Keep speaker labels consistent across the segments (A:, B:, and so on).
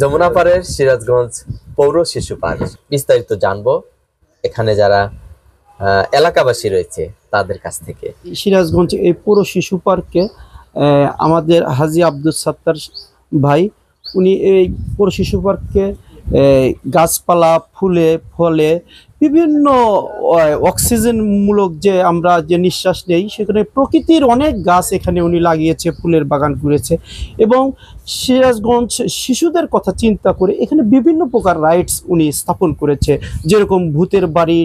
A: যমুনা পাড়ের সিরাজগঞ্জ পৌর শিশু পার্ক বিস্তারিত জানবো এখানে যারা এলাকাবাসী রয়েছে তাদের কাছ থেকে।
B: সিরাজগঞ্জ এই পুরো শিশু পার্কে আমাদের হাজী আব্দুল সাত্তার ভাই, উনি এই পুরো শিশু পার্কে গাছপালা, ফুলে ফলে বিভিন্ন অক্সিজেনমূলক যে আমরা যে নিঃশ্বাস নেই, সেখানে প্রকৃতির অনেক গাছ এখানে উনি লাগিয়েছে, ফুলের বাগান করেছে। এবং সিরাজগঞ্জ শিশুদের কথা চিন্তা করে এখানে বিভিন্ন প্রকার রাইডস উনি স্থাপন করেছে, যেরকম ভূতের বাড়ি,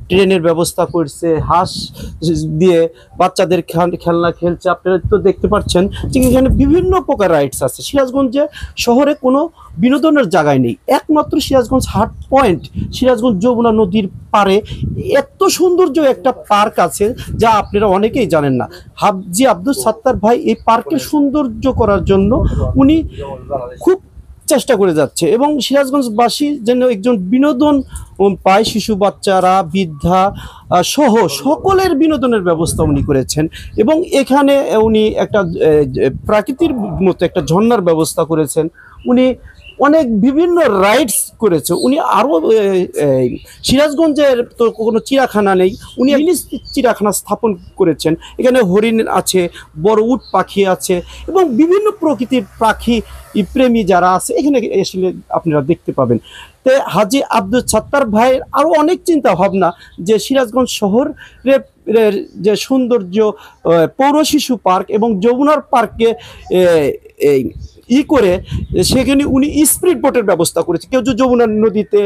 B: ট্রেনের ব্যবস্থা করছে, হাঁস দিয়ে বাচ্চাদের খেলনা খেলছে। আপনারা তো দেখতে পাচ্ছেন যে এখানে বিভিন্ন প্রকার রাইডস আছে। সিরাজগঞ্জে শহরে কোনো বিনোদনের জায়গায় নেই, একমাত্র সিরাজগঞ্জ হাট পয়েন্ট, সিরাজগঞ্জ যমুনা নদীর পাড়ে এত সৌন্দর্য একটা পার্ক আছে যা আপনারা অনেকেই জানেন না। হাজী আব্দুল সাত্তার ভাই এই পার্কের সৌন্দর্য করার জন্য উনি খুব চেষ্টা করে যাচ্ছে এবং সিরাজগঞ্জবাসী যেন একজন বিনোদন পায়, শিশু বাচ্চারা, বৃদ্ধা সহ সকলের বিনোদনের ব্যবস্থা উনি করেছেন। এবং এখানে উনি একটা প্রাকৃতির মতো একটা ঝর্ণার ব্যবস্থা করেছেন। উনি অনেক বিভিন্ন রাইডস করেছে। উনি আরও সিরাজগঞ্জের তো কোনো চিড়িয়াখানা নেই, উনি চিড়িয়াখানা স্থাপন করেছেন। এখানে হরিণ আছে, বড় উট পাখি আছে এবং বিভিন্ন প্রকৃতির পাখি প্রেমী যারা আছে এখানে আসলে আপনারা দেখতে পাবেন। তো হাজী আব্দুল সাত্তার ভাইয়ের আরও অনেক চিন্তা ভাবনা যে সিরাজগঞ্জ শহরের যে সৌন্দর্য, পৌর শিশু পার্ক এবং যমুনার পার্কে করে সেখানে উনি স্পিড বোটের ব্যবস্থা করেছে। কেউ যদি যমুনা নদীতে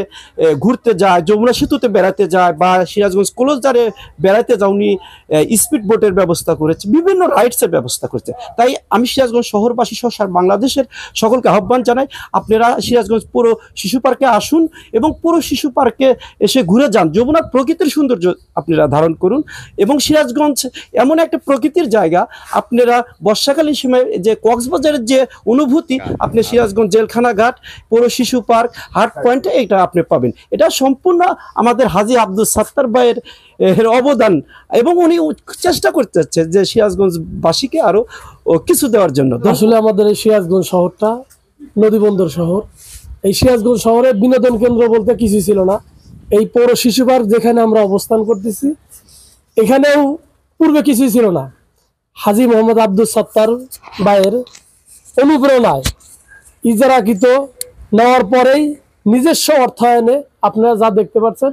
B: ঘুরতে যায়, যমুনা সেতুতে বেড়াতে যায় বা সিরাজগঞ্জ ক্লোজারে বেড়াতে যায়, উনি স্পিড বোটের ব্যবস্থা করেছে, বিভিন্ন রাইডসের ব্যবস্থা করেছে। তাই আমি সিরাজগঞ্জ শহরবাসী সহ বাংলাদেশের সকলকে আহ্বান জানাই, আপনারা সিরাজগঞ্জ পুরো শিশু পার্কে আসুন এবং পুরো শিশু পার্কে এসে ঘুরে যান, যমুনার প্রকৃতির সৌন্দর্য আপনারা ধারণ করুন। এবং সিরাজগঞ্জ এমন একটা প্রকৃতির জায়গা, আপনারা বর্ষাকালীন সময় যে কক্সবাজারের যে অনুভূতি আপনি সিরাজগঞ্জ জেলখানা ঘাট, পৌর শিশু পার্ক, হাট পয়েন্টে এটা আপনি পাবেন। এটা সম্পূর্ণ আমাদের হাজী আব্দুল সাত্তার ভাইয়ের অবদান এবং উনি চেষ্টা করতে চাচ্ছে যে সিরাজগঞ্জবাসীকে আরো কিছু দেওয়ার জন্য।
C: আসলে আমাদের এই সিরাজগঞ্জ শহরটা নদীবন্দর শহর। এই সিরাজগঞ্জ শহরে বিনোদন কেন্দ্র বলতে কিছু ছিল না। এই পৌর শিশু পার্ক যেখানে আমরা অবস্থান করতেছি, এখানেও পূর্বে কিছুই ছিল না। হাজী মোহাম্মদ আব্দুল সাত্তার ভাইয়ের অনুপ্রেরণায় ইজারাকৃত নেওয়ার পরেই নিজস্ব অর্থায়নে আপনারা যা দেখতে পাচ্ছেন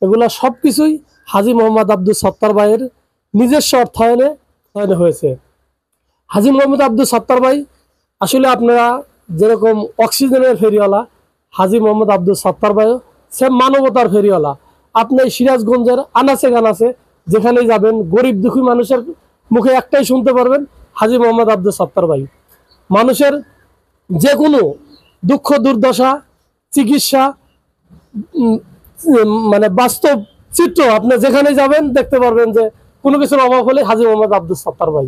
C: এগুলা সব কিছুই হাজী মোহাম্মদ আব্দুল সাত্তার ভাইয়ের নিজস্ব অর্থায়নে হয়েছে। হাজী মোহাম্মদ আব্দুল সাত্তার ভাই আসলে আপনারা যেরকম অক্সিজেনের ফেরিওয়ালা, হাজী মোহাম্মদ আব্দুল সাত্তার ভাইও সে মানবতার ফেরিওয়ালা। আপনি সিরাজগঞ্জের আনাচে কানাচে যেখানেই যাবেন, গরিব দুঃখী মানুষের মুখে একটাই শুনতে পারবেন, হাজী মোহাম্মদ আব্দুল সাত্তার ভাই। মানুষের যে কোনো দুঃখ দুর্দশা, চিকিৎসা, মানে বাস্তব চিত্র আপনি যেখানে যাবেন দেখতে পারবেন যে কোনো কিছুর অভাব হলে হাজী মোহাম্মদ আব্দুল সাত্তার ভাই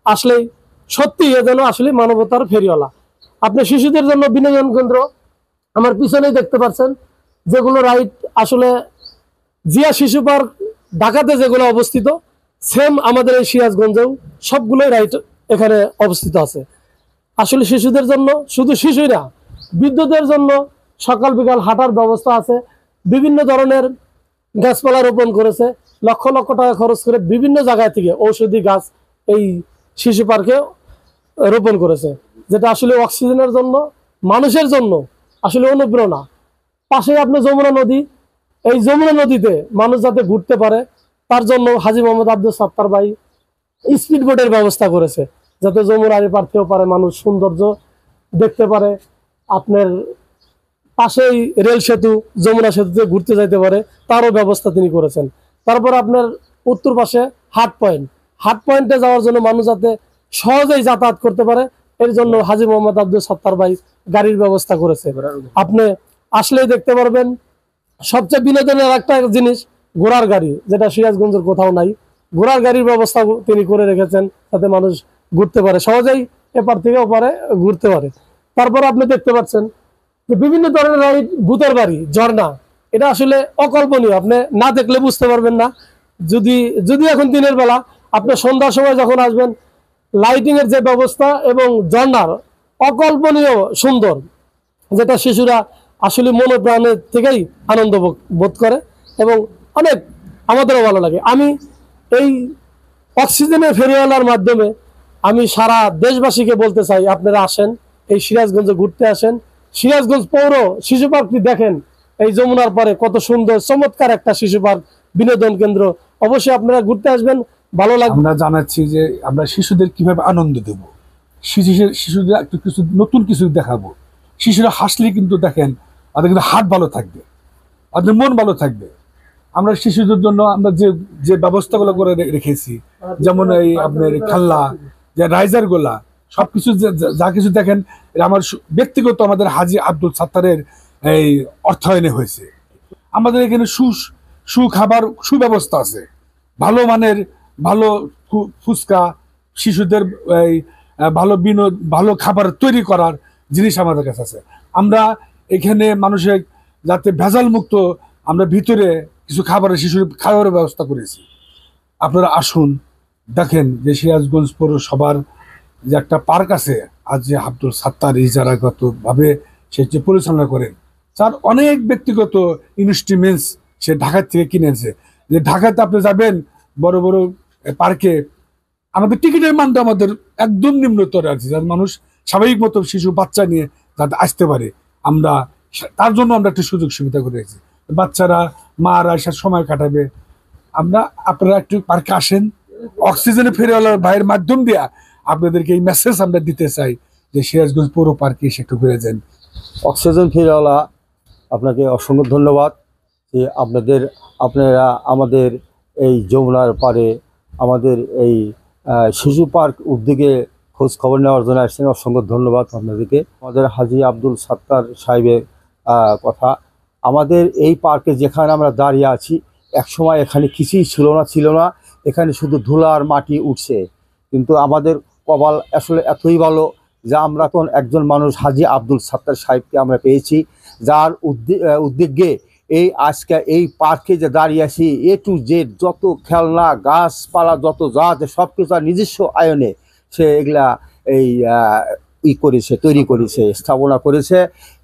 C: আসলেই সত্যি এ যেন আসলে মানবতার ফেরিওয়ালা। আপনি শিশুদের জন্য বিনোদন কেন্দ্র আমার পিছনেই দেখতে পাচ্ছেন, যেগুলো রাইড আসলে জিয়া শিশু পার্ক ঢাকাতে যেগুলো অবস্থিত, সেম আমাদের এই সিরাজগঞ্জেও সবগুলোই রাইড এখানে অবস্থিত আছে। আসলে শিশুদের জন্য, শুধু শিশুই না, বৃদ্ধদের জন্য সকাল বিকাল হাঁটার ব্যবস্থা আছে। বিভিন্ন ধরনের গাছপালা রোপণ করেছে, লক্ষ লক্ষ টাকা খরচ করে বিভিন্ন জায়গা থেকে ঔষধি গাছ এই শিশু পার্কে রোপণ করেছে, যেটা আসলে অক্সিজেনের জন্য, মানুষের জন্য আসলে অনুপ্রেরণা। পাশে আপনি যমুনা নদী, এই যমুনা নদীতে মানুষ যাতে ঘুরতে পারে তার জন্য হাজী মোহাম্মদ আব্দুল সাত্তার ভাই স্পিড বোটের ব্যবস্থা করেছে, যাতে যমুনার পার থেকেও পারে মানুষ সৌন্দর্য দেখতে পারে। আপনার পাশেই রেল সেতু, যমুনা সেতুতে ঘুরতে যাইতে পারে, তারও ব্যবস্থা তিনি করেছেন। তারপর আপনার উত্তর পাশে হাট পয়েন্ট, হাট পয়েন্টে যাওয়ার জন্য মানুষ যাতে সহজেই যাতায়াত করতে পারে, এর জন্য হাজী মোহাম্মদ আব্দুল সাত্তার ভাই গাড়ির ব্যবস্থা করেছে। আপনি আসলেই দেখতে পারবেন সবচেয়ে বিনোদনের একটা জিনিস ঘোড়ার গাড়ি, যেটা সিরাজগঞ্জের কোথাও নাই। ঘোড়ার গাড়ির ব্যবস্থা তিনি করে রেখেছেন যাতে মানুষ ঘুরতে পারে, সহজেই এপার থেকে ওপারে ঘুরতে পারে। তারপর আপনি দেখতে পাচ্ছেন যে বিভিন্ন ধরনের রাইড, ভূতের বাড়ি, ঝর্ণা, এটা আসলে অকল্পনীয়, আপনি না দেখলে বুঝতে পারবেন না। যদি এখন দিনের বেলা আপনি সন্ধ্যার সময় যখন আসবেন, লাইটিং এর যে ব্যবস্থা এবং ঝর্ণার অকল্পনীয় সুন্দর, যেটা শিশুরা আসলে মনে প্রাণে থেকেই আনন্দ বোধ করে এবং অনেক আমাদেরও ভালো লাগে। আমি এই অক্সিজেনের ফেরিওয়ালার মাধ্যমে আমি সারা দেশবাসীকে বলতে চাই, আপনারা আসেন, এই সিরাজগঞ্জে ঘুরতে আসেন, সিরাজগঞ্জ পৌর শিশু পার্কটি দেখেন। এই যমুনার পারে কত সুন্দর চমৎকার একটা শিশু পার্ক, বিনোদন কেন্দ্র। অবশ্যই আপনারা ঘুরতে আসবেন, ভালো লাগবে।
D: আমরা জানাচ্ছি যে আমরা শিশুদের কিভাবে আনন্দ দেব, শিশুদের একটু কিছু নতুন কিছু দেখাবো। শিশুরা হাসলে কিন্তু দেখেন ওদের কিন্তু হাত ভালো থাকবে, ওদের মন ভালো থাকবে। আমরা শিশুদের জন্য আমরা যে যে ব্যবস্থাগুলো করে রেখেছি, যেমন এই আপনার খেলনা, যে রাইজার গোলা, সবকিছু যা কিছু দেখেন, এটা আমার ব্যক্তিগত আমাদের হাজী আব্দুল সাত্তারের এই অর্থায়নে হয়েছে। আমাদের এখানে সুখাবার সুব্যবস্থা আছে, ভালো মানের ভালো ফুচকা, শিশুদের এই ভালো খাবার তৈরি করার জিনিস আমাদের কাছে আছে। আমরা এখানে মানুষের যাতে ভেজাল মুক্ত আমরা ভিতরে কিছু শিশুর খাবারের ব্যবস্থা করেছি। আপনারা আসুন, দেখেন যে সিরাজগঞ্জ পৌরসভার যে একটা পার্ক আছে, আজ যে আব্দুল সাত্তার ইজারাগতভাবে সে যে পরিচালনা করেন, তার অনেক ব্যক্তিগত ইনস্ট্রুমেন্টস সে ঢাকা থেকে কিনেছে। যে ঢাকাতে আপনি যাবেন বড় বড় পার্কে, আমাদের টিকিটের মানটা আমাদের একদম নিম্নতর আছে, যার মানুষ স্বাভাবিক মতো শিশু বাচ্চা নিয়ে যাতে আসতে পারে, আমরা তার জন্য আমরা একটা সুযোগ সুবিধা করে রেখেছি। বাচ্চারা মারা আসার সময় কাটাবে। আপনারা একটু পার্কে আসেন, অক্সিজেনে ফেরিওয়ালার ভাইয়ের মাধ্যম দিয়ে আপনাদেরকে এই মেসেজ আমরা দিতে চাই যে সিরাজগঞ্জ পৌর পার্কে এসে একটু ঘুরে যান।
E: অক্সিজেন ফেরিওয়ালা আপনাকে অসংখ্য ধন্যবাদ যে আপনারা আমাদের এই যমুনার পারে আমাদের এই শিশু পার্ক উদ্যোগে খোঁজ খবর নেওয়ার জন্য আসছেন। অসংখ্য ধন্যবাদ আপনাদেরকে। আমাদের হাজী আব্দুল সাত্তার সাহেবের কথা, আমাদের এই পার্কে যেখানে আমরা দাঁড়িয়ে আছি, একসময় এখানে কিছুই ছিল না, এখানে শুধু ধুলা আর মাটি উঠছে, কিন্তু আমাদের কপাল আসলে এতই ভালো যে আমরা তখন একজন মানুষ হাজী আব্দুল সাত্তার সাহেবকে আমরা পেয়েছি, যার উদ্যোগে এই আজকে এই পার্কে যে দাঁড়িয়ে আছি, এ টু জেড যত খেলনা গাছপালা যত যা আছে সব কিছু নিজস্ব আয়নে সে এগুলা তৈরি করেছে, স্থাপনা করেছে।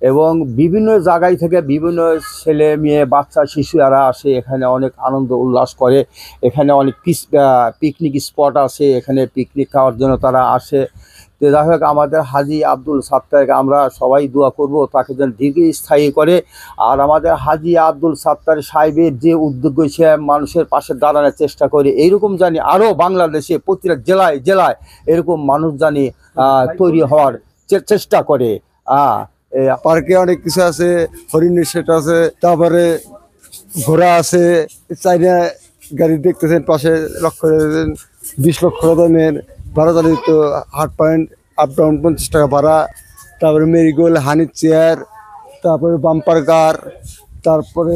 E: এবং বিভিন্ন জায়গায় থেকে বিভিন্ন ছেলে মেয়ে বাচ্চা শিশুরা আসে, এখানে অনেক আনন্দ উল্লাস করে। এখানে অনেক পিকনিক স্পট আছে, এখানে পিকনিক খাওয়ার জন্য তারা আসে। তো যাই হোক, আমাদের হাজী আব্দুল সাত্তারকে আমরা সবাই দোয়া করব তাকে যেন দীর্ঘস্থায়ী করে। আর আমাদের হাজী আব্দুল সাত্তার সাহেবের যে উদ্যোগ সে মানুষের পাশে দাঁড়ানোর চেষ্টা করে, এইরকম জানি আরও বাংলাদেশে প্রতিটা জেলায় জেলায় এরকম মানুষ জানি তৈরি হওয়ার চেষ্টা করে।
F: পার্কে অনেক কিছু আছে, হরিণের সেট আছে, তারপরে ঘোড়া আছে, চাইনা গাড়ি দেখতেছেন পাশে, 20 লক্ষ দামের ভাড়া চালিত হাট পয়েন্ট, আপ ডাউন 50 টাকা ভাড়া। তারপরে মেরিগোল্ড, হানি চেয়ার, তারপরে বাম্পার কার, তারপরে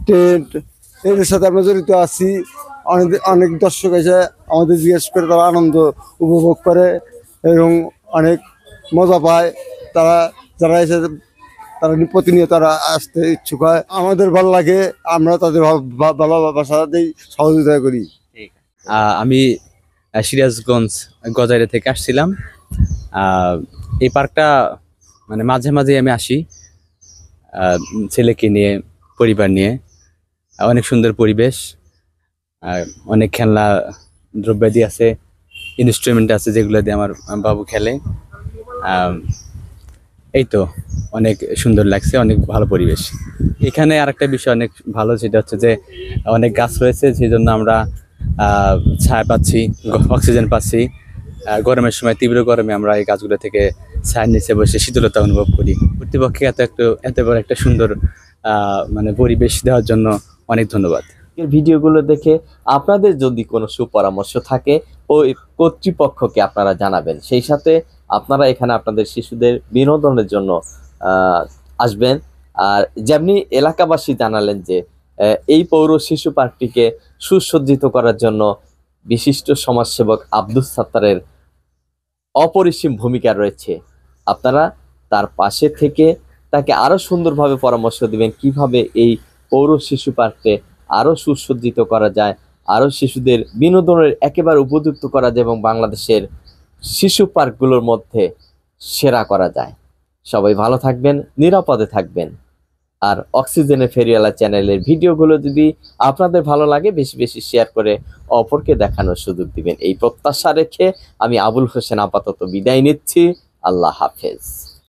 F: টেন্ট, এদের সাথে আমরা জড়িত আছি। অনেক দর্শক এসে আমাদের জিজ্ঞেস করে, তারা আনন্দ উপভোগ করে এবং অনেক মজা পায়। যারা এসে তারা প্রতিনিয়ত তারা আসতে ইচ্ছুক হয়, আমাদের ভালো লাগে, আমরা তাদের ভালোবাসা দিয়ে সহযোগিতা করি।
G: আমি সিরাজগঞ্জ গজাইরা থেকে আসছিলাম। এই পার্কটা মানে মাঝে মাঝে আমি আসি ছেলেকে নিয়ে, পরিবার নিয়ে। অনেক সুন্দর পরিবেশ, অনেক খেলনা দ্রব্যাদি আছে, ইনস্ট্রুমেন্ট আছে যেগুলো দিয়ে আমার বাবু খেলে। এই তো অনেক সুন্দর লাগছে, অনেক ভালো পরিবেশ। এখানে আরেকটা বিষয় অনেক ভালো, সেটা হচ্ছে যে অনেক গাছ রয়েছে, সেই জন্য আমরা ছায়া পাচ্ছি, অক্সিজেন পাচ্ছি। গরমের সময়, তীব্র গরমে আমরা এই গাছগুলো থেকে ছায়ার নিচে বসে শীতলতা অনুভব করি। কর্তৃপক্ষকে এত বড় একটা সুন্দর মানে পরিবেশ দেওয়ার জন্য অনেক ধন্যবাদ।
A: ভিডিওগুলো দেখে আপনাদের যদি কোনো সুপরামর্শ থাকে ওই কর্তৃপক্ষকে আপনারা জানাবেন। সেই সাথে আপনারা এখানে আপনাদের শিশুদের বিনোদনের জন্য আসবেন। আর যেমনি এলাকাবাসী জানালেন যে এই পৌর শিশু পার্কটিকে সুসজ্জিত করার জন্য বিশিষ্ট সমাজসেবক আব্দুল সাত্তারের অপরিসীম ভূমিকা রয়েছে। আপনারা তার পাশে থেকে তাকে আরো সুন্দরভাবে পরামর্শ দিবেন কিভাবে এই পৌর শিশু পার্ককে আরো সুসজ্জিত করা যায়, আরো শিশুদের বিনোদনের একেবারে উপযুক্ত করা যায় এবং বাংলাদেশের শিশু পার্কগুলোর মধ্যে সেরা করা যায়। সবাই ভালো থাকবেন, নিরাপদে থাকবেন। আর অক্সিজেনের ফেরিওয়ালা চ্যানেলের ভিডিওগুলো যদি আপনাদের ভালো লাগে বেশি বেশি শেয়ার করে অপরকে দেখানোর সুযোগ দিবেন, এই প্রত্যাশা রেখে আমি আবুল হোসেন আপাতত বিদায় নিচ্ছি। আল্লাহ হাফেজ।